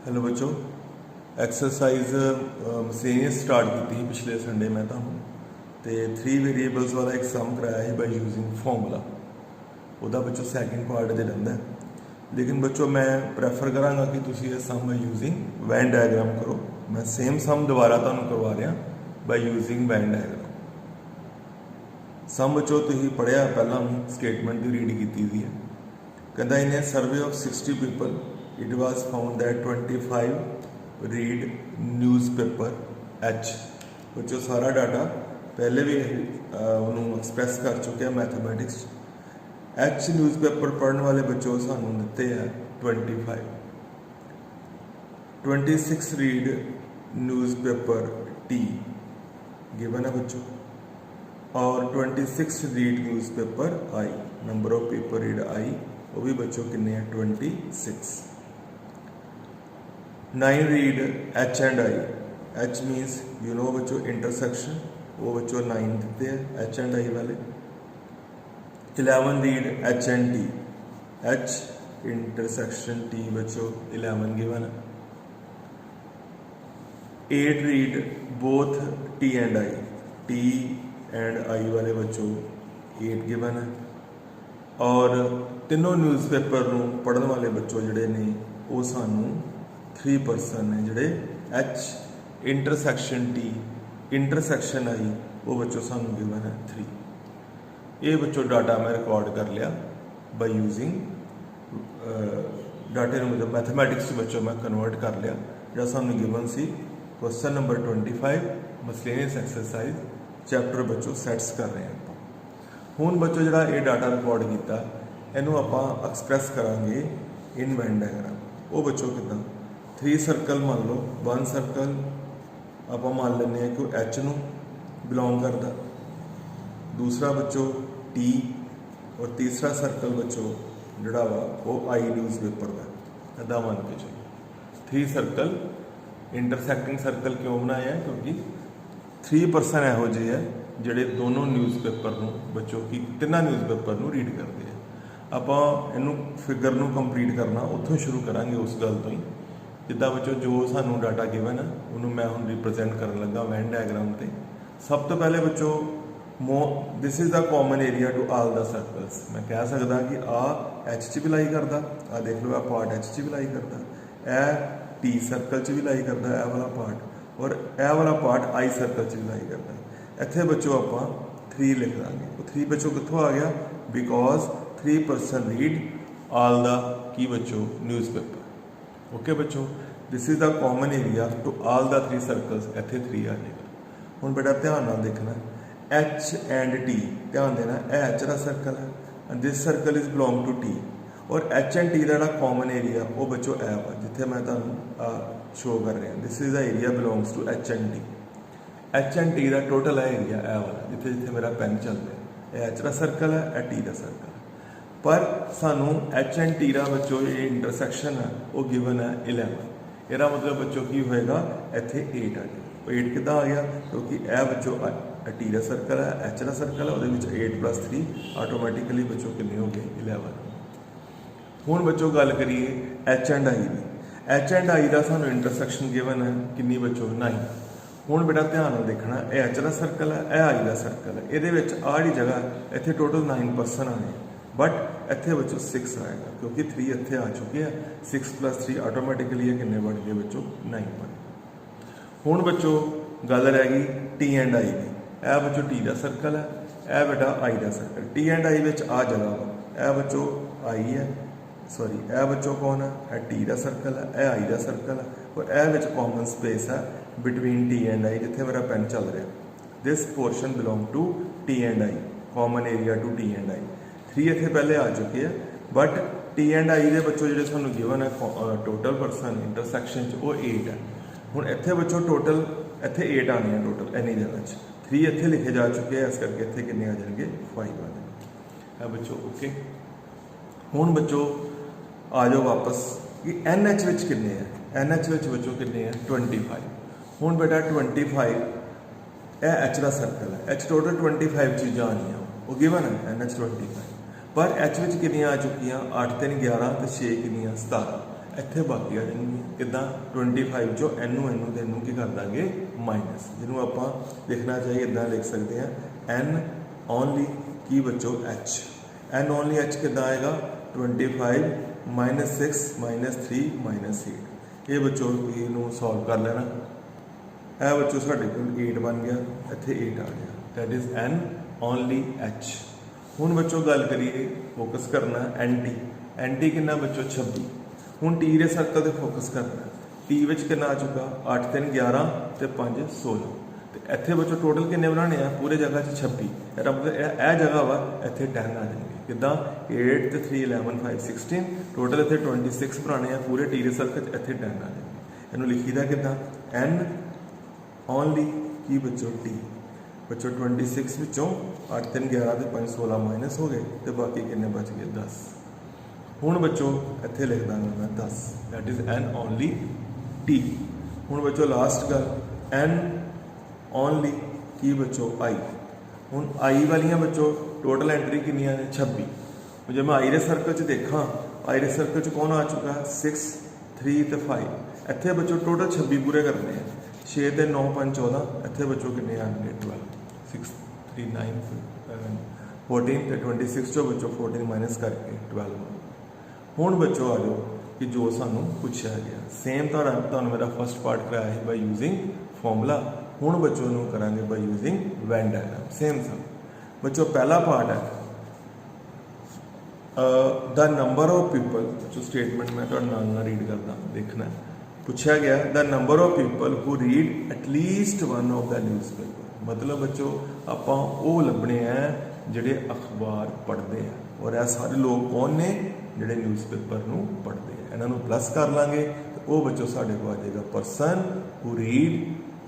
Hello बच्चों, exercise मसलेनियस start की थी पिछले संडे मैं ਤੁਹਾਨੂੰ ਤੇ 3 वेरिएबल्स वाला एक सम कराया है बाय यूजिंग फॉर्मूला। ਉਹਦਾ ਬੱਚੋ ਸੈਕਿੰਡ ਪਾਰਟ ਦੇ ਰਹਿੰਦਾ लेकिन बच्चों मैं प्रैफर करांगा कि ਤੁਸੀਂ ਇਹ ਸਮ ਬਾय यूजिंग ਵੈਨ ਡਾਇਗਰਾਮ ਕਰੋ। मैं सेम सम ਦੁਬਾਰਾ ਤੁਹਾਨੂੰ ਕਰਵਾ ਰਿਹਾ ਬਾय यूजिंग ਵੈਨ ਡਾਇਗਰਾਮ। ਸਮ ਬੱਚੋ ਤੁਸੀਂ ਪੜਿਆ ਪਹਿਲਾਂ ਸਟੇਟਮੈਂਟ ਦੀ ਰੀਡ ਕੀਤੀ ਦੀ ਹੈ। ਕਹਿੰਦਾ in a survey of 60 people it was found that 25 read newspaper H। बच्चों सारा डाटा पहले भी उन्होंने एक्सप्रैस कर चुके हैं मैथमेटिक्स। H न्यूज़पेपर पढ़ने वाले बच्चों सानू दिते हैं 25। 26 रीड न्यूज़पेपर T गिवन है बच्चों, और 26 read newspaper I। Number of paper read I वो भी बच्चों कितने हैं 26। 9 read H and I। H means you know बच्चों इंटरसेक्शन, वो बच्चों 9 देते हैं H एंड I वाले। 11 read H and T। H intersection T बच्चों 11 गिवन है। 8 read both T and I। T and I वाले बच्चों 8 गिवन है। और तीनों न्यूज़पेपर नूं पढ़ने वाले बच्चों जिहड़े ने वो सानू 3% ने जिहड़े H intersection T intersection I वो बच्चों सानू गिवन है 3। ये बच्चों डाटा मैं रिकॉर्ड कर लिया बाय यूजिंग डाटे मतलब मैथमेटिक्स बच्चों मैं कन्वर्ट कर लिया जो सानू गिवन सी। Question number 25 miscellaneous exercise chapter बच्चों सैट्स कर रहे हैं। हुण बच्चों जिहड़ा ये डाटा रिकॉर्ड किया इनू आपां एक्सप्रैस करांगे इन वैन डायग्राम। वो बच्चों किदां 3 सर्कल मान लो, 1 सर्कल आपां मान लैंदे कि H नू बिलोंग करता, दूसरा बच्चों T, और तीसरा सर्कल बच्चों जिहड़ा वा वो I न्यूज़पेपर का इदां मान के चलो। 3 सर्कल इंटरसैक्टिंग सर्कल क्यों बनाया है क्योंकि 3% इहो जिहे है ਜਿਹੜੇ ਦੋਨੋਂ ਨਿਊਜ਼ਪੇਪਰ ਨੂੰ ਬੱਚੋ ਕਿ ਤਿੰਨਾਂ ਨਿਊਜ਼ਪੇਪਰ ਨੂੰ ਰੀਡ ਕਰਦੇ ਆ। ਆਪਾਂ ਇਹਨੂੰ ਫਿਗਰ ਨੂੰ ਕੰਪਲੀਟ ਕਰਨਾ ਉੱਥੋਂ ਸ਼ੁਰੂ ਕਰਾਂਗੇ ਉਸ ਗੱਲ ਤੋਂ ਹੀ ਜਿੱਦਾਂ ਬੱਚੋ ਜੋ ਸਾਨੂੰ ਡਾਟਾ ਗਿਵਨ ਹੈ ਉਹਨੂੰ ਮੈਂ ਹੁਣ ਰਿਪਰੈਜ਼ੈਂਟ ਕਰਨ ਲੱਗਾ ਵੈਨ ਡਾਇਗਰਾਮ ਤੇ। ਸਭ ਤੋਂ ਪਹਿਲੇ ਬੱਚੋ this is the common area to all the circles. ਮੈਂ ਕਹਿ ਸਕਦਾ ਕਿ ਆ H 'ਚ ਵੀ ਲਾਈ ਕਰਦਾ, ਆ ਦੇਖ ਲਓ ਇਹ ਪਾਰਟ H 'ਚ ਵੀ ਲਾਈ ਕਰਦਾ, ਇਹ T ਸਰਕਲ 'ਚ ਵੀ ਲਾਈ ਕਰਦਾ ਇਹ ਵਾਲਾ ਪਾਰਟ, ਔਰ ਇਹ ਵਾਲਾ ਪਾਰਟ I ਸਰਕਲ 'ਚ ਵੀ ਲਾਈ ਕਰਦਾ। ਇੱਥੇ ਬੱਚੋ ਆਪਾਂ 3 ਲਿਖ ਦਾਂਗੇ। ਉਹ 3 ਬੱਚੋ ਕਿੱਥੋਂ ਆ ਗਿਆ ਬਿਕੋਜ਼ 3% ਰੀਡ ਆਲ ਦਾ ਕੀ ਬੱਚੋ ਨਿਊਜ਼ਪੇਪਰ। ਓਕੇ ਬੱਚੋ, this is the common area to all the 3 circles. ਇੱਥੇ 3 ਆ ਜਾਏਗਾ। ਹੁਣ ਬੇਟਾ ਧਿਆਨ ਨਾਲ ਦੇਖਣਾ H ਐਂਡ T, ਧਿਆਨ ਦੇਣਾ ਇਹ H ਦਾ ਸਰਕਲ ਹੈ and this circle is belong to T, ਔਰ H ਐਂਡ T ਦਾ ਜਿਹੜਾ ਕਾਮਨ ਏਰੀਆ ਉਹ ਬੱਚੋ ਇਹ ਵਾ ਜਿੱਥੇ ਮੈਂ ਤੁਹਾਨੂੰ ਸ਼ੋ ਕਰ ਰਿਹਾ। This is the area belongs to H and T। H and T का टोटल है एरिया ए वाला जिथे जिथे मेरा पेन चल रहा है। H का सर्कल है, यह T का सर्कल है, पर सानू H एंड T का बच्चों ये इंटरसेक्शन है वो गिवन है 11। यदा मतलब बच्चों की होएगा इत्थे 8 आ गया। 8 कितना आ गया क्योंकि यह बच्चों T का सर्कल है, H का सर्कल है, वो 8 + 3 ऑटोमैटिकली बच्चों कितने हो गए 11। हुण बच्चों गल करिए H एंड I की। H एंड I का सानू इंटरसेक्शन गिवन है कितनी बच्चों 9। ਹੁਣ बेटा ध्यान ਨਾਲ देखना ਇਹ H ਦਾ ਸਰਕਲ ਹੈ, ਇਹ I ਦਾ ਸਰਕਲ ਹੈ। ਇਹਦੇ ਵਿੱਚ ਆੜੀ ਜਗ੍ਹਾ ਇੱਥੇ ਟੋਟਲ 9% ਆਣੇ, ਬਟ ਇੱਥੇ ਬੱਚੋ 6 ਆਏਗਾ ਕਿਉਂਕਿ 3 ਇੱਥੇ ਆ ਚੁੱਕੇ ਆ। 6 + 3 ਆਟੋਮੈਟਿਕਲੀ ਇਹ ਕਿੰਨੇ ਬਣ ਗਏ ਬੱਚੋ 9 ਬਣ ਗਏ। ਹੁਣ ਬੱਚੋ ਗੱਲ ਰਹਿ ਗਈ T ਐਂਡ I ਦੀ। ਇਹ ਬੱਚੋ T ਦਾ ਸਰਕਲ ਹੈ, ਇਹ ਬੇਟਾ I the circle. T and I ਵਿੱਚ ਆ ਜਗ੍ਹਾ ਵਾ ਇਹ ਬੱਚੋ I ਹੈ, ਸੌਰੀ ਇਹ ਬੱਚੋ ਕੌਣ ਹੈ ਇਹ T ਦਾ ਸਰਕਲ ਹੈ, ਇਹ I ਦਾ ਸਰਕਲ ਹੈ, ਔਰ ਇਹ ਵਿੱਚ ਕਾਮਨ ਸਪੇਸ ਹੈ ਬਿਟਵੀਨ T ਐਂਡ I ਜਿੱਥੇ ਮੇਰਾ ਪੈਨ ਚੱਲ ਰਿਹਾ। This portion belong to T and I, common area to T and I। 3 ਇੱਥੇ ਪਹਿਲੇ ਆ ਚੁੱਕੇ ਆ, ਬਟ T ਐਂਡ I ਦੇ ਬੱਚੋ ਜਿਹੜੇ ਸਾਨੂੰ ਗਿਵਨ ਹੈ ਟੋਟਲ ਪਰਸਨ ਇੰਟਰਸੈਕਸ਼ਨ 'ਚ ਉਹ 8 ਹੈ। ਹੁਣ ਇੱਥੇ ਬੱਚੋ ਟੋਟਲ ਇੱਥੇ 8 ਆਣੇ ਆ ਟੋਟਲ ਇੰਨੀ ਜਗ੍ਹਾ 'ਚ। 3 ਇੱਥੇ ਲਿਖੇ ਜਾ ਚੁੱਕੇ ਆ, ਇਸ ਕਰਕੇ ਇੱਥੇ ਕਿੰਨੇ ਆ ਜਾਣਗੇ 5 ਆ ਜਾਣਗੇ। ਹੈ ਬੱਚੋ ਓਕੇ। ਹੁਣ ਬੱਚੋ ਆ ਜਾਓ ਵਾਪਸ ਕਿ NH ਵਿੱਚ ਕਿੰਨੇ ਆ। NH ਵਿੱਚ ਬੱਚੋ ਕਿੰਨੇ ਆ 25। ਹੁਣ ਬੇਟਾ 25 ਇਹ H ਦਾ ਸਰਕਲ ਹੈ। H ਟੋਟਲ 25 ਚੀਜ਼ਾਂ ਆਉਣੀਆਂ ਉਹ ਗਿਵਨ ਹੈ NH 25, पर H ਵਿੱਚ ਕਿੰਨੀਆਂ ਆ ਚੁੱਕੀਆਂ 8 3 11 ਤੇ 6 ਕਿੰਨੀਆਂ 17। ਇੱਥੇ ਬਾਕੀ ਆ ਜਾਣਗੀਆਂ ਕਿੱਦਾਂ 25 ਚੋਂ n ਦੇ ਨੂੰ ਕੀ ਕਰ ਦਾਂਗੇ ਮਾਈਨਸ, ਜਿਹਨੂੰ ਆਪਾਂ ਲਿਖਣਾ ਚਾਹੀਏ ਇਦਾਂ ਲਿਖ ਸਕਦੇ ਹਾਂ n ਓਨਲੀ ਕੀ ਬੱਚੋ h, n ਓਨਲੀ h ਕਿੱਦਾਂ ਆਏਗਾ 25 ਮਾਈਨਸ 6 ਮਾਈਨਸ 3 ਮਾਈਨਸ 8। ਇਹ ਬੱਚੋ ਇਹਨੂੰ ਸੋਲਵ ਕਰ ਲੈਣਾ। ਇਹ ਬੱਚੋ ਸਾਡੇ ਕੋਲ 8 ਬਣ ਗਿਆ, ਇੱਥੇ 8 ਆ ਗਿਆ, that is n only h। ਹੁਣ ਬੱਚੋ ਗੱਲ ਕਰੀਏ ਫੋਕਸ करना एंटी, एंटी कितना बच्चों 26। ਹੁਣ टी ਦੇ ਸਰਕਲ ਤੇ ਫੋਕਸ ਕਰਨਾ। टी ਵਿੱਚ ਕਿੰਨਾ ਆ ਚੁੱਕਾ 8 3 11 ਤੇ 5 16 ਤੇ ਇੱਥੇ ਬੱਚੋ ਟੋਟਲ ਕਿੰਨੇ ਬਣਾਉਣੇ ਆ ਪੂਰੇ ਜਗ੍ਹਾ 'ਚ 26। ਇਹਦਾ ਮਤਲਬ ਇਹ ਜਗ੍ਹਾ ਵਾ ਇੱਥੇ 10 ਆ ਜਾਣਗੇ ਕਿੱਦਾਂ 8 ਤੇ 3 11 5 16 ਟੋਟਲ ਇੱਥੇ 26 ਬਣਾਉਣੇ ਆ ਪੂਰੇ टी ਦੇ ਸਰਕਲ 'ਚ ਇੱਥੇ 10 ਆ ਜਾਣਗੇ। ਇਹਨੂੰ ਲਿਖੀਦਾ ਕਿੱਦਾਂ n ਓਨਲੀ ਕੀ ਬੱਚੋ टी ਬੱਚੋ 26 ਵਿੱਚੋਂ 8 3 11 ਤੇ 5 16 ਮਾਈਨਸ ਹੋ ਗਏ ਤੇ ਬਾਕੀ ਕਿੰਨੇ ਬਚ ਗਏ 10। ਹੁਣ ਬੱਚੋ ਇੱਥੇ ਲਿਖ ਦਾਂਗਾ ਮੈਂ 10 that is n only t। ਹੁਣ ਬੱਚੋ ਲਾਸਟ ਗੱਲ n ਓਨਲੀ ਕੀ ਬੱਚੋ i। ਹੁਣ i ਵਾਲੀਆਂ ਬੱਚੋ ਟੋਟਲ ਐਂਟਰੀ ਕਿੰਨੀਆਂ ਨੇ 26। ਜੇ ਮੈਂ i ਦੇ ਸਰਕਲ 'ਚ ਦੇਖਾਂ i ਦੇ ਸਰਕਲ 'ਚ ਕੌਣ ਆ ਚੁੱਕਾ 6 3 ਤੇ 5। ਇੱਥੇ ਬੱਚੋ ਟੋਟਲ 26 ਪੂਰੇ ਕਰਨੇ ਆ 6 ਤੇ 9 5 14 ਇੱਥੇ ਬੱਚੋ ਕਿੰਨੇ ਆਣਗੇ 12 6 3 9 14 ਤੇ 26 ਚੋਂ ਬੱਚੋ 14 ਮਾਈਨਸ ਕਰਕੇ 12। ਹੁਣ ਬੱਚੋ ਆ ਜਾਓ ਕਿ ਜੋ ਸਾਨੂੰ ਪੁੱਛਿਆ ਗਿਆ ਸੇਮ ਤੁਹਾਨੂੰ ਮੇਰਾ ਫਸਟ ਪਾਰਟ ਕਰਾਇਆ ਹੈ ਬਾਈ ਯੂਜ਼ਿੰਗ ਫਾਰਮੂਲਾ। ਹੁਣ ਬੱਚੋ ਨੂੰ ਕਰਾਂਗੇ ਬਾਈ ਯੂਜ਼ਿੰਗ ਵੈਨ ਡਾਇਗਰਾਮ ਸੇਮ ਸਮ। ਬੱਚੋ ਪਹਿਲਾ ਪਾर्ट है द नंबर ऑफ पीपल, जो स्टेटमेंट मैं थोड़ा नाल रीड करता देखना पूछा गया the number of people who read at least one of the newspaper. मतलब बच्चों आपां वो लभने हैं जिहड़े अखबार पढ़ते हैं और यह सारे लोग कौन ने जिहड़े न्यूज़पेपर नूं पढ़ते हैं। इन्हां नूं प्लस कर लांगे तो वो बच्चों साडे को आ जाएगा person who read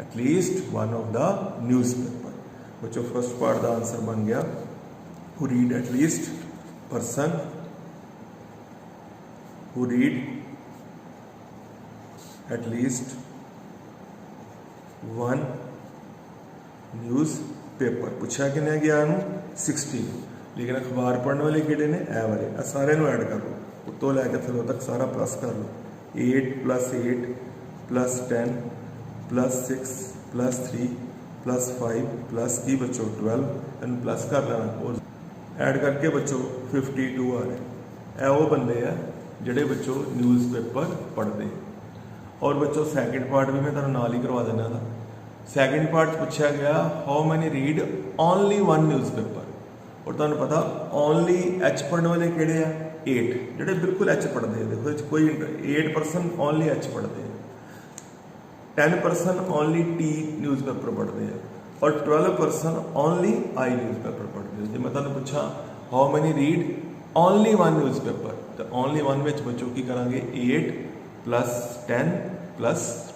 at least one of the newspaper. बच्चों फर्स्ट पार्ट का आंसर बन गया who read at least person who read at least one newspaper। पूछा कि गया 16 लेकिन अखबार पढ़ने वाले किहड़े ने ए वाले आ सारे नूं ऐड कर लो उत्तों लैके थल्लों तक सारा प्लस कर लो 8 + 10 + 6 + 3 + 5 प्लस की बच्चों 12 इन प्लस कर लेना और ऐड करके बच्चों 52 आ रहे। वो बंदे हैं जिहड़े बच्चों न्यूज़पेपर पढ़ते हैं। और बच्चों सैकेंड पार्ट भी मैं तुहानूं नाल ही करवा देना था। सैकेंड पार्ट पूछा गया how many read only one newspaper. और तुहानूं पता ओनली एच पढ़ने वाले किहड़े आ 8 जिहड़े बिल्कुल एच पढ़ते हैं। देखो कोई 8% ओनली एच पढ़ते हैं, 10% ओनली टी न्यूज़पेपर पढ़ते हैं और 12% ओनली आई न्यूज़पेपर पढ़ते हैं। जो मैं तुहानूं पूछा how many read only one newspaper तो ओनली वन में बच्चों की करांगे 8 + 10 +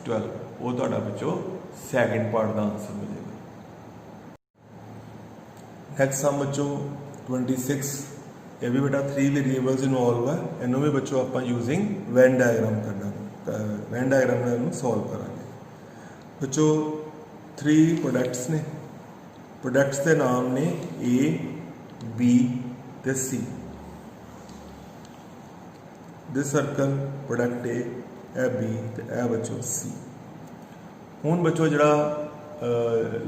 12 वो तुहाडा बच्चों सैकेंड पार्ट का आंसर मिलेगा। नैक्सट सम बच्चों 26 ये भी बेटा 3 वेरिएबल्स इनवॉल्व है। इन्हों भी बच्चों आप यूजिंग वैन डायग्राम करना वैन डायग्राम सॉल्व करांगे। बच्चों 3 प्रोडक्ट्स ने प्रोडक्ट्स के नाम ने ए बी ते C. This circle product A B ते ए बच्चों सी। हुण बच्चों जिहड़ा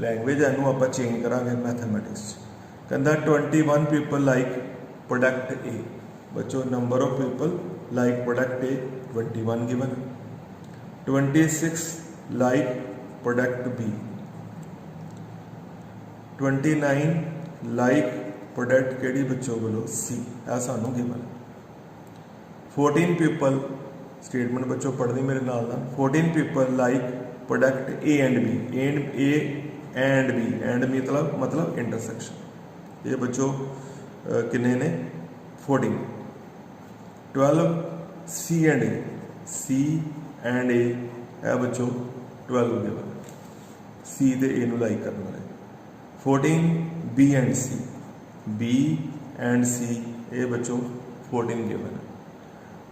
लैंग्वेज है इनू आप चेंज करांगे मैथमैटिक्स। कहंदा 21 पीपल लाइक प्रोडक्ट ए। बच्चों number of people like product A 21 given. 26 like product B. 29 like product केड़ी बच्चों बोलो सी ऐ सानू गिवन। 14 पीपल स्टेटमेंट बच्चों पढ़नी मेरे नाल 14 people like product A and B. And B मतलब इंटरसेक्शन। ये बच्चों किन्ने ने 14। 12 सी एंड ए बच्चों 12 गिवन सी ते ए नूं लाइक करने वाले। 14 बी एंड सी ए बच्चों 14 गिवन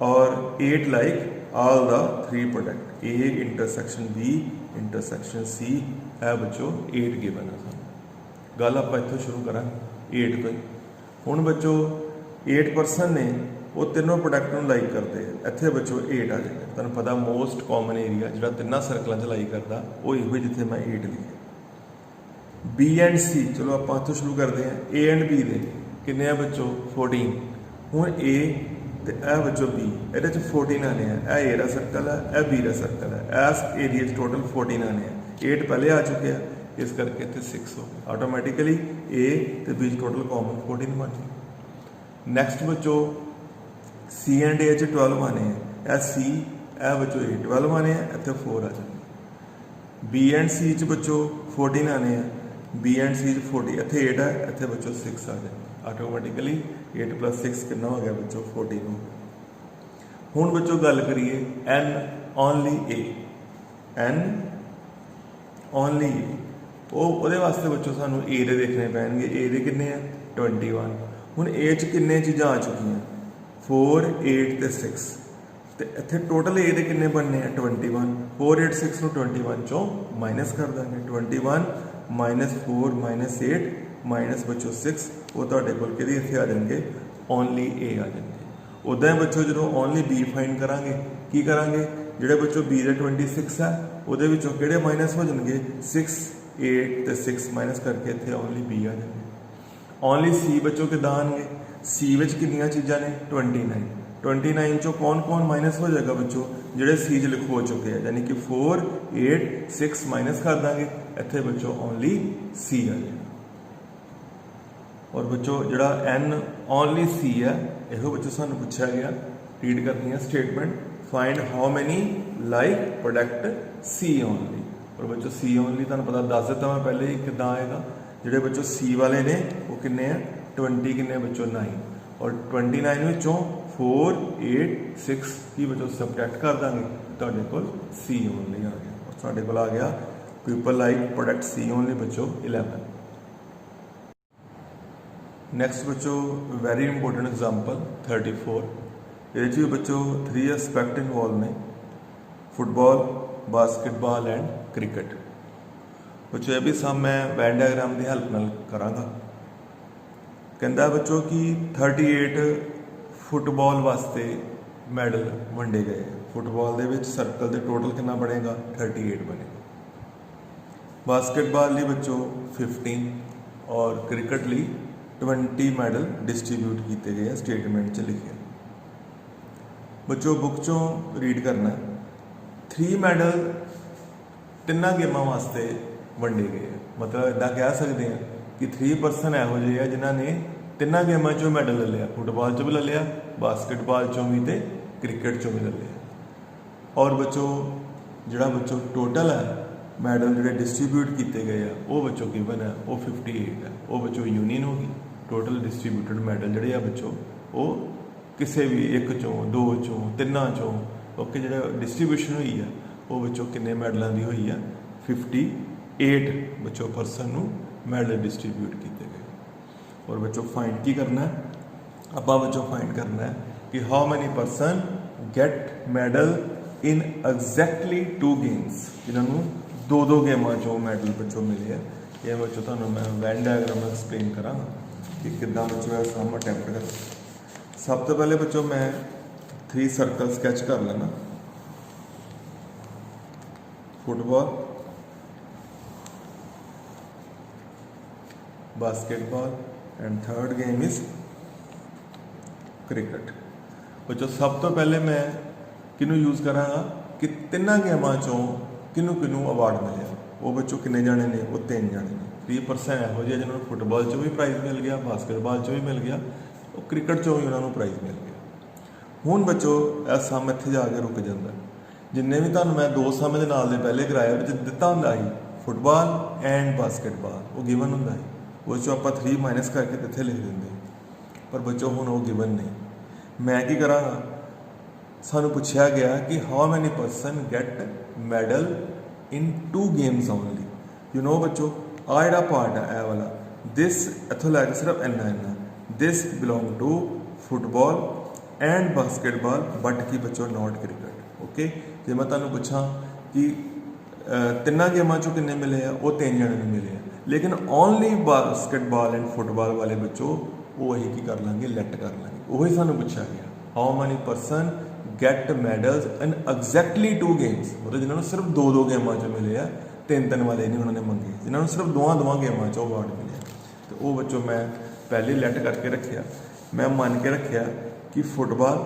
और 8 like all the 3 product A intersection B intersection C है बच्चों 8 गिवन है। गल आप इतों शुरू करा 8 तो ही। हुण बच्चों 8% ने वो तीनों प्रोडक्ट ਨੂੰ ਲਾਈਕ ਕਰਦੇ ਆ। ਇੱਥੇ ਬੱਚੋ 8 ਆ ਜਾਏਗਾ। ਤੁਹਾਨੂੰ ਪਤਾ ਮੋਸਟ ਕਾਮਨ ਏਰੀਆ ਜਿਹੜਾ ਤਿੰਨਾਂ ਸਰਕਲਾਂ 'ਚ ਲਾਈਕ ਕਰਦਾ ਉਹ ਇਹੋ ਜਿੱਥੇ ਮੈਂ 8 ਲਿਖਿਆ। B ਐਂਡ C, ਚਲੋ ਆਪਾਂ ਇੱਥੋਂ ਸ਼ੁਰੂ ਕਰਦੇ ਹਾਂ। A ਐਂਡ B ਦੇ ਕਿੰਨੇ ਆ ਬੱਚੋ 14। ਹੁਣ A ਤੇ ਇਹ ਬੱਚੋ B, ਇਹਦੇ 'ਚ 14 ਆने ਆ। ਇਹ A ਦਾ ਸਰਕਲ ਹੈ, ਇਹ B ਦਾ ਸਰਕਲ ਹੈ। ਇਸ ਏਰੀਆ 'ਚ ਟੋਟਲ 14 ਆने ਆ। 8 ਪਹਿਲੇ ਆ ਚੁੱਕੇ ਆ, ਇਸ ਕਰਕੇ ਇੱਥੇ 6 ਹੋ ਗਿਆ। ਆਟੋਮੈਟਿਕਲੀ A ਤੇ B 'ਚ ਟੋਟਲ ਕਾਮਨ 14 ਬਣ ਗਏ। ਨੈਕਸਟ ਬੱਚੋ C ਐਂਡ A 'ਚ 12 ਆने ਆ। ਇਹ C ਇਹ ਬੱਚੋ A 12 ਆने ਆ, ਇੱਥੇ 4 ਆ ਜਾਣਗੇ। B ਐਂਡ C 'ਚ ਬੱਚੋ 14 ਆने ਆ। B ਐਂਡ C 'ਚ 40, ਇੱਥੇ 8 ਹੈ, ਇੱਥੇ ਬੱਚੋ 6 ਆ ਜਾਣਗੇ। ਆਟੋਮੈਟਿਕਲੀ 8 + 6 ਕਿੰਨਾ ਹੋ ਗਿਆ ਬੱਚੋ 14 ਹੋ ਗਿਆ। ਹੁਣ ਬੱਚੋ ਗੱਲ ਕਰੀਏ N only A, N only A, ਉਹਦੇ ਵਾਸਤੇ ਬੱਚੋ ਸਾਨੂੰ A ਦੇ ਦੇਖਣੇ ਪੈਣਗੇ। A ਦੇ ਕਿੰਨੇ ਆ 21। ਹੁਣ A 'ਚ ਕਿੰਨੇ ਚੀਜ਼ਾਂ ਆ ਚੁੱਕੀਆਂ 4 8 ਤੇ 6, ਤੇ ਇੱਥੇ ਟੋਟਲ A ਦੇ ਕਿੰਨੇ ਬਣਨੇ ਆ 21। 4 8 6 ਨੂੰ 21 ਚੋਂ ਮਾਈਨਸ ਕਰ ਦਾਂਗੇ। 21 - 4 - 8 ਮਾਈਨਸ ਬੱਚੋ 6, ਉਹ ਤੁਹਾਡੇ ਕੋਲ ਕਿਹਦੇ ਇੱਥੇ ਆ ਜਾਣਗੇ ਓਨਲੀ A ਆ ਜਾਣਗੇ। ਉੱਦਾਂ ਹੀ ਬੱਚੋ ਜਦੋਂ ਓਨਲੀ B ਫਾਈਂਡ ਕਰਾਂਗੇ ਕੀ ਕਰਾਂਗੇ, ਜਿਹੜੇ ਬੱਚੋ B ਦੇ 26 ਹੈ ਉਹਦੇ ਵਿੱਚੋਂ ਕਿਹੜੇ ਮਾਈਨਸ ਹੋ ਜਾਣਗੇ 6 8 ਤੇ 6 ਮਾਈਨਸ ਕਰਕੇ ਇੱਥੇ ਓਨਲੀ B ਆ ਜਾਣਗੇ। ਓਨਲੀ C ਬੱਚੋ ਕਿੱਦਾਂ ਆਣਗੇ, C ਵਿੱਚ ਕਿੰਨੀਆਂ ਚੀਜ਼ਾਂ ਨੇ 29। 29 ਚੋਂ ਕੌਣ ਮਾਈਨਸ ਹੋ ਜਾਏਗਾ ਬੱਚੋ, ਜਿਹੜੇ C 'ਚ ਲਿਖੋ ਹੋ ਚੁੱਕੇ ਆ, ਯਾਨੀ ਕਿ 4 8 6 ਮਾਈਨਸ ਕਰ ਦਾਂਗੇ, ਇੱਥੇ ਬੱਚੋ ਓਨਲੀ C ਆ ਜਾਏਗਾ। ਔਰ ਬੱਚੋ ਜਿਹੜਾ N ਓਨਲੀ C ਹੈ, ਇਹੋ ਬੱਚੋ ਸਾਨੂੰ ਪੁੱਛਿਆ ਗਿਆ। ਰੀਡ ਕਰਨੀ ਹੈ statement, find how many like product C only. ਔਰ ਬੱਚੋ C ਓਨਲੀ ਤੁਹਾਨੂੰ ਪਤਾ ਦੱਸ ਦਿੱਤਾ ਮੈਂ ਪਹਿਲੇ ਹੀ ਕਿੱਦਾਂ ਆਏਗਾ। ਜਿਹੜੇ ਬੱਚੋ C ਵਾਲੇ ਨੇ ਉਹ ਕਿੰਨੇ ਆ 20, ਕਿੰਨੇ ਬੱਚੋ 9, ਔਰ 29 ਵਿੱਚੋਂ 4 8 6 ਕੀ ਬੱਚੋ ਸਬਟਰੈਕਟ ਕਰ ਦਾਂਗੇ, ਤੁਹਾਡੇ ਕੋਲ C ਓਨਲੀ ਆ ਗਿਆ। ਔਰ ਸਾਡੇ ਕੋਲ ਆ ਗਿਆ people like product C only ਬੱਚੋ 11। ਨੈਕਸਟ ਬੱਚੋ ਵੈਰੀ ਇੰਪੋਰਟੈਂਟ ਐਗਜ਼ਾਮਪਲ 34। ਇਹਦੇ 'ਚ ਵੀ ਬੱਚੋ 3 ਐਸਪੈਕਟ ਇਨਵੋਲਵ ਨੇ, ਫੁੱਟਬਾਲ, ਬਾਸਕਟਬਾਲ ਐਂਡ ਕ੍ਰਿਕਟ। ਬੱਚੋ ਇਹ ਵੀ ਸਮ ਮੈਂ ਵੈਨ ਡਾਇਗਰਾਮ ਦੀ ਹੈਲਪ ਨਾਲ ਕਰਾਂਗਾ। ਕਹਿੰਦਾ ਬੱਚੋ ਕਿ 38 ਫੁੱਟਬਾਲ ਵਾਸਤੇ ਮੈਡਲ ਵੰਡੇ ਗਏ। ਫੁੱਟਬਾਲ ਦੇ ਵਿੱਚ ਸਰਕਲ ਦੇ ਟੋਟਲ ਕਿੰਨਾ ਬਣੇਗਾ 38 ਬਣੇਗਾ। ਬਾਸਕਟਬਾਲ ਲਈ ਬੱਚੋ 15 ਔਰ ਕ੍ਰਿਕਟ ਲਈ 20 ਮੈਡਲ ਡਿਸਟ੍ਰੀਬਿਊਟ ਕੀਤੇ ਗਏ ਆ, ਸਟੇਟਮੈਂਟ 'ਚ ਲਿਖਿਆ। ਬੱਚੋ ਬੁੱਕ 'ਚੋਂ ਰੀਡ ਕਰਨਾ 3 ਮੈਡਲ ਤਿੰਨਾਂ ਗੇਮਾਂ ਵਾਸਤੇ ਵੰਡੇ ਗਏ ਆ। ਮਤਲਬ ਇੱਦਾਂ ਕਹਿ ਸਕਦੇ ਹਾਂ ਕਿ 3% ਇਹੋ ਜਿਹੇ ਆ ਜਿਨ੍ਹਾਂ ਨੇ ਤਿੰਨਾਂ ਗੇਮਾਂ 'ਚੋਂ ਮੈਡਲ ਲੈ ਲਿਆ, ਫੁੱਟਬਾਲ 'ਚੋਂ ਵੀ ਲੈ ਲਿਆ, ਬਾਸਕਟਬਾਲ 'ਚੋਂ ਵੀ ਤੇ ਕ੍ਰਿਕਟ 'ਚੋਂ ਵੀ ਲੈ ਲਿਆ। ਔਰ ਬੱਚੋ ਜਿਹੜਾ ਬੱਚੋ ਟੋਟਲ ਹੈ ਮੈਡਲ ਜਿਹੜੇ ਡਿਸਟ੍ਰੀਬਿਊਟ ਕੀਤੇ ਗਏ ਆ ਉਹ ਬੱਚੋ ਗਿਵਨ ਹੈ ਉਹ 58 ਹੈ। ਉਹ ਬੱਚੋ ਯੂਨੀਅਨ ਹੋ ਗਈ। ਟੋਟਲ ਡਿਸਟ੍ਰੀਬਿਊਟਡ ਮੈਡਲ ਜਿਹੜੇ ਆ ਬੱਚੋ ਉਹ ਕਿਸੇ ਵੀ 1 ਚੋਂ 2 ਚੋਂ 3 ਚੋਂ ਓਕੇ ਜਿਹੜਾ ਡਿਸਟ੍ਰੀਬਿਊਸ਼ਨ ਹੋਈ ਆ ਉਹ ਬੱਚੋ ਕਿੰਨੇ ਮੈਡਲਾਂ ਦੀ ਹੋਈ ਆ 58 ਬੱਚੋ ਪਰਸਨ ਨੂੰ ਮੈਡਲ ਡਿਸਟ੍ਰੀਬਿਊਟ ਕੀਤੇ ਗਏ। ਔਰ ਬੱਚੋ ਫਾਈਂਡ ਕੀ ਕਰਨਾ ਹੈ, ਆਪਾਂ ਬੱਚੋ ਫਾਈਂਡ ਕਰਨਾ ਹੈ ਕਿ how many person get medal in exactly 2 games, ਜਿਨ੍ਹਾਂ ਨੂੰ 2 ਗੇਮਾਂ 'ਚੋਂ ਮੈਡਲ ਬੱਚੋ ਮਿਲੇ ਆ। ਇਹ ਬੱਚੋ ਤੁਹਾਨੂੰ ਮੈਂ ਵੈਨ ਡਾਇਗਰਾਮ ਐਕਸਪਲੇਨ ਕਰਾਂਗਾ ਕਿ ਕਿੱਦਾਂ ਬੱਚੋ ਇਹ ਸਮ ਅਟੈਂਪਟ ਕਰ। ਸਭ ਤੋਂ ਪਹਿਲੇ ਬੱਚੋ ਮੈਂ 3 ਸਰਕਲ ਸਕੈਚ ਕਰ ਲੈਣਾ। Football, basketball and third game is cricket. ਬੱਚੋ ਸਭ ਤੋਂ ਪਹਿਲੇ ਮੈਂ ਕਿਹਨੂੰ ਯੂਜ਼ ਕਰਾਂਗਾ ਕਿ ਤਿੰਨਾਂ ਗੇਮਾਂ 'ਚੋਂ ਕਿਹਨੂੰ ਅਵਾਰਡ ਮਿਲਿਆ। ਉਹ ਬੱਚੋ ਕਿੰਨੇ ਜਾਣੇ ਨੇ, ਉਹ 3 ਜਾਣੇ ਨੇ। 30% ਇਹੋ ਜਿਹੇ ਜਿਹਨਾਂ ਨੂੰ ਫੁੱਟਬਾਲ 'ਚੋਂ ਵੀ ਪ੍ਰਾਈਜ਼ ਮਿਲ ਗਿਆ, ਬਾਸਕਟਬਾਲ 'ਚੋਂ ਵੀ ਮਿਲ ਗਿਆ, ਉਹ ਕ੍ਰਿਕਟ 'ਚੋਂ ਵੀ ਉਹਨਾਂ ਨੂੰ ਪ੍ਰਾਈਜ਼ ਮਿਲ ਗਿਆ। ਹੁਣ ਬੱਚੋ ਇਹ ਸਮ ਇੱਥੇ ਜਾ ਕੇ ਰੁਕ ਜਾਂਦਾ। ਜਿੰਨੇ ਵੀ ਤੁਹਾਨੂੰ ਮੈਂ 2 ਸਮ ਦੇ ਨਾਲ ਦੇ ਪਹਿਲੇ ਕਰਾਇਆ ਵਿੱਚ ਦਿੱਤਾ ਹੁੰਦਾ ਸੀ ਫੁੱਟਬਾਲ ਐਂਡ ਬਾਸਕਟਬਾਲ, ਉਹ ਗਿਵਨ ਹੁੰਦਾ ਸੀ। ਉਹ 'ਚੋਂ ਆਪਾਂ 3 ਮਾਈਨਸ ਕਰਕੇ ਇੱਥੇ ਲਿਖ ਦਿੰਦੇ, ਪਰ ਬੱਚੋ ਹੁਣ ਉਹ ਗਿਵਨ ਨਹੀਂ। ਮੈਂ ਕੀ ਕਰਾਂਗਾ, ਸਾਨੂੰ ਪੁੱਛਿਆ ਗਿਆ ਕਿ how many person get medal in 2 games only. You know ਬੱਚੋ ਆਹ ਜਿਹੜਾ ਪਾਰਟ ਹੈ ਇਹ ਵਾਲਾ, ਦਿਸ ਇੱਥੋਂ ਲੈ ਕੇ ਸਿਰਫ ਇੰਨਾ this belong to football and basketball but ਕੀ ਬੱਚੋ ਨੋਟ ਕ੍ਰਿਕਟ। ਓਕੇ, ਜੇ ਮੈਂ ਤੁਹਾਨੂੰ ਪੁੱਛਾਂ ਕਿ ਤਿੰਨਾਂ ਗੇਮਾਂ 'ਚੋਂ ਕਿੰਨੇ ਮਿਲੇ ਆ, ਉਹ 3 ਜਣੇ ਨੂੰ ਮਿਲੇ ਆ, ਲੇਕਿਨ ਓਨਲੀ ਬਾਸਕਟਬਾਲ ਐਂਡ ਫੁੱਟਬਾਲ ਵਾਲੇ ਬੱਚੋ ਉਹ ਅਸੀਂ ਕੀ ਕਰ ਲਾਂਗੇ, ਲੈਟ ਕਰ ਲਾਂਗੇ। ਉਹੀ ਸਾਨੂੰ ਪੁੱਛਿਆ ਗਿਆ। How many person get medals in exactly 2 games, मतलब जिन्होंने सिर्फ 2 गेमां चो मिले आ, 3 वाले नहीं उन्होंने मंगे, जिन्होंने सिर्फ दोवां गेमां चो अवार्ड मिले। तो वो बच्चों मैं पहले लेट करके रखिया, मैं मान के रखिया कि फुटबॉल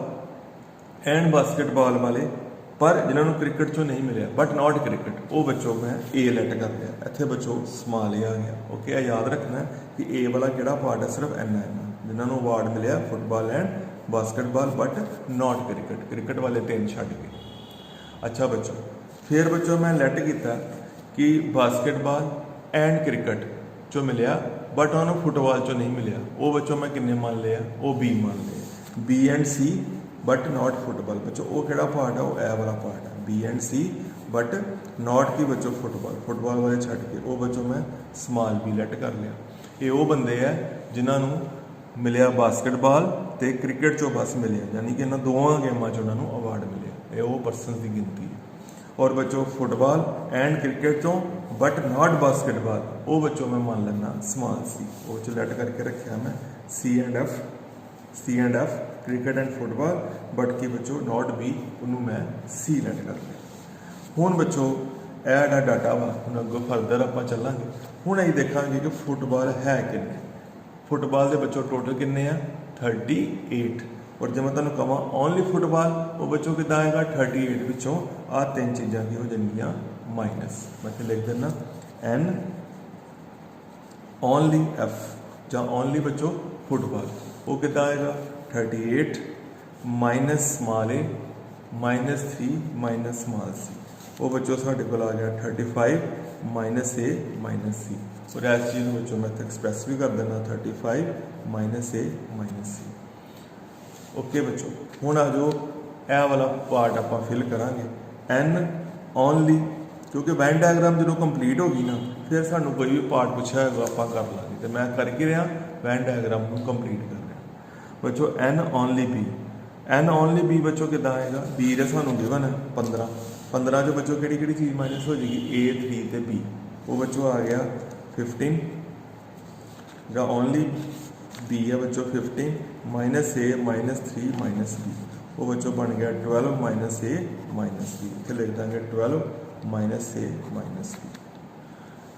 एंड बास्केटबॉल वाले, पर जिन्होंने क्रिकेट चो नहीं मिले बट नॉट क्रिकेट, वो बच्चों मैं ए लेट कर लिया। इतने बच्चों स्मॉल ए आ गया। ओके, याद रखना कि ए वाला किहड़ा पार्ट है, सिर्फ एन है, जिन्होंने अवार्ड मिले football and basketball but not cricket, cricket वाले 3 छड्ड के। अच्छा बच्चों, फिर बच्चों मैं लेट किया कि बास्केटबॉल एंड क्रिकेट चो मिले बट उन्होंने फुटबॉल चो नहीं मिले, वो बच्चों मैं किन्ने मान लिया, वो बी मान लिया, B and C but not football. बच्चों वो किहड़ा पार्ट है, वो ए वाला पार्ट है, B and C but not की बच्चों फुटबॉल, फुटबॉल वाले छड्ड के, वो बच्चों मैं स्मॉल बी लेट कर लिया। ये वो बंदे है जिन्होंने मिले बास्केटबॉल तो क्रिकेट चो बस मिले, यानी कि इन्होंने दोवां गेमां चो उन्होंने अवार्ड मिले, ये वो परसन की गिनती है। और बच्चों फुटबॉल एंड क्रिकेट चो बट नॉट बास्केटबॉल, वो बच्चों मैं मान लेना स्मॉल सी, वो चो लेट करके रखा मैं C and F cricket and football, but की बच्चों नॉट बी, उन्होंने मैं सी लेट कर लिया। हुण बच्चों यह डाटा वा, हुण अगों फर्दर आप चलांगे। हुण असीं देखांगे कि फुटबॉल है किन्ने, फुटबॉल के बच्चों टोटल किन्ने आ 38, और जब मैं तुहानूं कहां ओनली फुटबॉल, वो बच्चों कितना आएगा 38 विचों आ 3 चीज़ां की हो जाएंगियां माइनस। मैं इत्थे लिख देना एन ओनली एफ जां ओनली बच्चों फुटबॉल, वो कितना आएगा 38 माइनस स्मॉल ए माइनस 3 माइनस स्मॉल सी, वो बच्चों साढ़े को आ गया 35 माइनस ए माइनस सी। और इस चीज़ बच्चों मैं एक्सप्रैस भी कर देना 35 माइनस ए माइनस सी। ओके बच्चों, हुण आ जाओ यह वाला पार्ट आप फिल करांगे एन ओनली, क्योंकि वैन डायग्राम जो कंप्लीट हो गई ना, फिर सानू कोई भी पार्ट पूछा होगा आप कर लाँगे, तो मैं करके रहा वैन डायग्राम को कंप्लीट कर रहा। बच्चों एन ओनली बी बच्चों कितना आएगा, बी का सानू गिवन है 15 जो बच्चों कि चीज़ माइनस हो जाएगी ए 3 तो बी, वो बच्चों आ गया 15, जो ओनली बी है बच्चों 15 माइनस ए माइनस 3 माइनस बी, वो बच्चों बन गया 12 माइनस ए माइनस बी, इतने लिख देंगे 12 माइनस ए माइनस बी।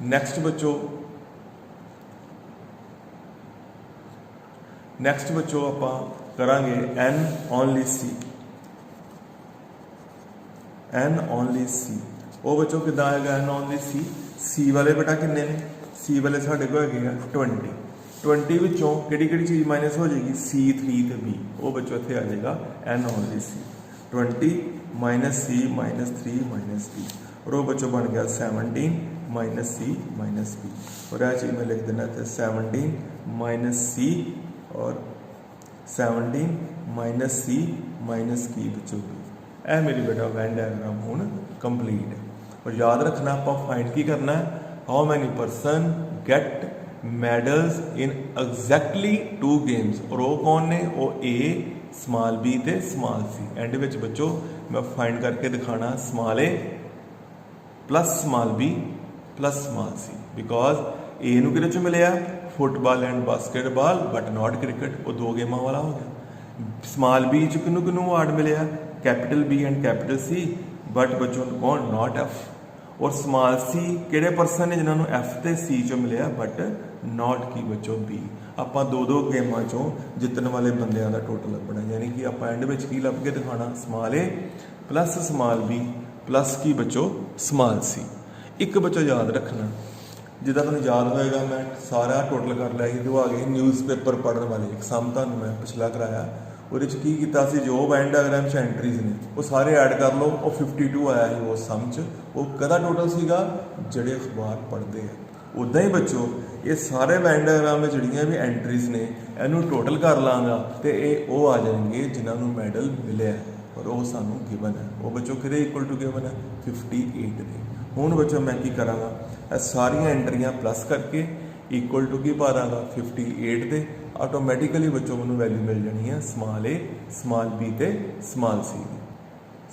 नेक्स्ट बच्चों आप करांगे एन ओनली सी, वो बच्चों कि आएगा एन ओनली सी वाले बेटा किन्ने ने, सी वाले साढ़े को है 20 विचों कि चीज़ माइनस हो जाएगी सी 3 तो बी, वो बच्चों इतने आ जाएगा एन ओनली सी 20 माइनस सी माइनस 3 माइनस बी, और वो बच्चों बन गया 17 माइनस सी माइनस बी। और यह चीज़ मैं लिख देना इतने 17 माइनस सी और 17 माइनस सी माइनस की बच्चों बी। यह मेरी बेटा वैन डायग्राम हुण कंप्लीट है। और याद रखना आप फाइंड की करना है, how many person get medals in exactly 2 games, और वो कौन ने, वो ए स्मॉल बी ते स्मॉल सी। एंड विच बच्चों मैं फाइंड करके दिखाना small A plus small B plus small C, because A नूं किहदे चों मिलिया football and basketball but not cricket, वो 2 गेमां वाला हो गया। स्मॉल बी च किनू अवार्ड मिलिया capital B and capital C, but बच्चों कौन नॉट एफ। और स्मॉल सी किहड़े परसन ने जिन्होंने एफ ते सी चो मिलिया बट नॉट की बच्चों बी। आप 2 गेमां चों जितने वाले बंदियां का टोटल लभना, यानी कि आप एंड में की लभ के दिखाना small A plus small B plus की बच्चों स्मॉल सी। एक बच्चों याद रखना, जिदा तुम याद होएगा मैं सारा टोटल कर लिया ही, जो आ गए न्यूज़पेपर पढ़ने वाले एग्जाम तुहानूं मैं पिछला कराया, ਉਹਦੇ 'ਚ ਕੀ ਕੀਤਾ ਸੀ, जो वैन डायग्राम 'ਚ एंट्रीज ने वो सारे ऐड कर लो, वो 52 आया ही वो सम 'ਚ, वो कदा टोटल सीगा ਜਿਹੜੇ अखबार पढ़ते हैं। उदा ही बच्चों ये सारे वैन डायग्राम में ਜਿਹੜੀਆਂ भी एंट्रीज ने ਇਹਨੂੰ टोटल कर लाँगा तो ये वो आ जाएंगे जिन्होंने मैडल मिले और वो सानू गिवन है, वो बच्चों कि इक्वल टू गिवन है 58 के। हुण बच्चों मैं की कराँगा, सारिया एंट्रियां प्लस करके इक्वल टू की पा दाँगा 58 के, आटोमैटिकली बच्चों मैं वैल्यू मिल जानी है स्मॉल ए स्मॉल बी ते स्मॉल सी की।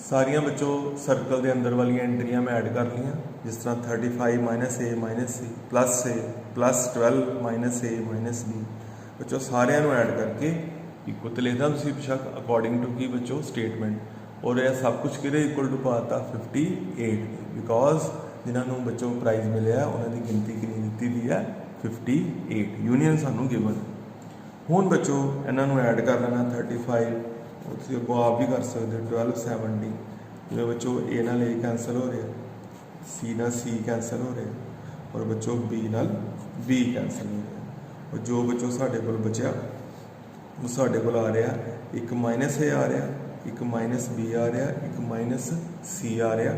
सारिया बच्चों सर्कल के अंदर वाली एंट्रियां मैं ऐड कर लिया, जिस तरह 35 माइनस ए माइनस सी प्लस 12 माइनस ए माइनस बी, बच्चों सारिया ऐड करके इक्वल तो लिखदा तुसीं बेशक अकॉर्डिंग टू की बच्चों स्टेटमेंट और यह सब कुछ किहदे इक्वल टू पाता 58 बिकॉज जिन्होंने बच्चों प्राइज़ मिले उन्होंने गिनती कितनी दी दी है 58 यूनियन सानू गिवन। हुण बच्चों इन्हों ऐड कर लेना 35 तुसीं अगों आप भी कर सकते 1270 जिवें बच्चों ए नाल ए कैंसल हो रहा सी नाल सी कैंसल हो रहा और बच्चों बी नाल बी कैंसल हो रहा और जो बच्चों साडे कोल बचिया वो साडे कोल आ रहा एक माइनस ए आ रहा एक माइनस बी आ रहा एक माइनस सी आ रहा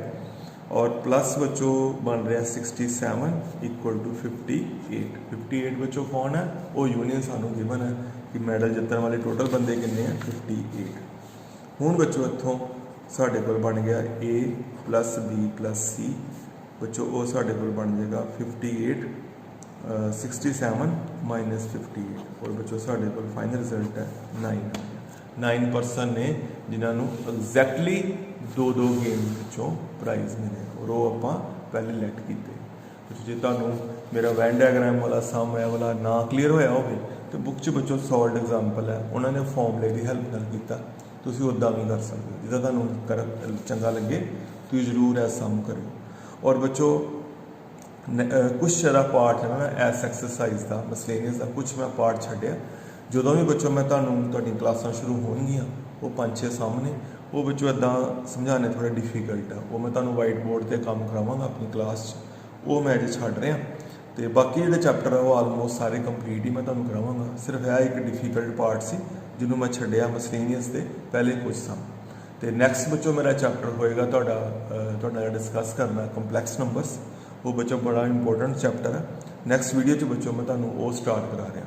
और प्लस बच्चों बन रहा 67 इक्वल टू 58 बच्चों कौन है वो यूनियन सानू गिवन है कि मैडल जितने वाले टोटल बंदे किन्ने हैं 58। हुण बच्चों इत्थों साडे कोल बन गया ए प्लस बी प्लस सी बच्चों वो साडे कोल बन जाएगा 58 67 माइनस 58 और बच्चों साडे कोल फाइनल रिजल्ट है 9 पर्सन ने जिन्होंने एग्जैक्टली दो गेम पिछों प्राइज़ मिले और वो आप पहले लैट किए। जो तुहानू मेरा वैन डायग्राम वाला सम है वाला ना क्लीयर होया होवे तो बुक च बच्चों सॉल्ड एग्जाम्पल है उन्होंने फॉर्मूले की हेल्प नाल कीता तुसीं उदां भी कर सकते हो जिदा तुहानू कर चंगा लगे तुसीं जरूर है सम करो। और बच्चों कुछ जरा पार्ट है ना एस एक्सरसाइज का मसलेनियस का कुछ मैं पार्ट छड्डिया जो भी बच्चों मैं तुहानू क्लासां शुरू होणगियां वो 5-6 सामने वो बच्चों इदा समझाने थोड़ा डिफिकल्ट है वो मैं तुहानू वाइट बोर्ड पर काम करावांगा अपनी क्लास वो मैं अजे छड्ड रहा तो बाकी जो चैप्टर है वो आलमोस्ट सारे कंप्लीट ही मैं तुहानू करावांगा सिर्फ यह एक डिफिकल्ट पार्ट से जिन्होंने मैं छड्डिया मसलेनियस के पहले कुछ सम तो नैक्सट बच्चों मेरा चैप्टर होएगा तुहाडा डिस्कस करना कंपलैक्स नंबर्स वो बच्चों बड़ा इंपॉर्टेंट चैप्टर है। नैक्सट वीडियो बच्चों मैं तुहानू वो स्टार्ट करा रहा।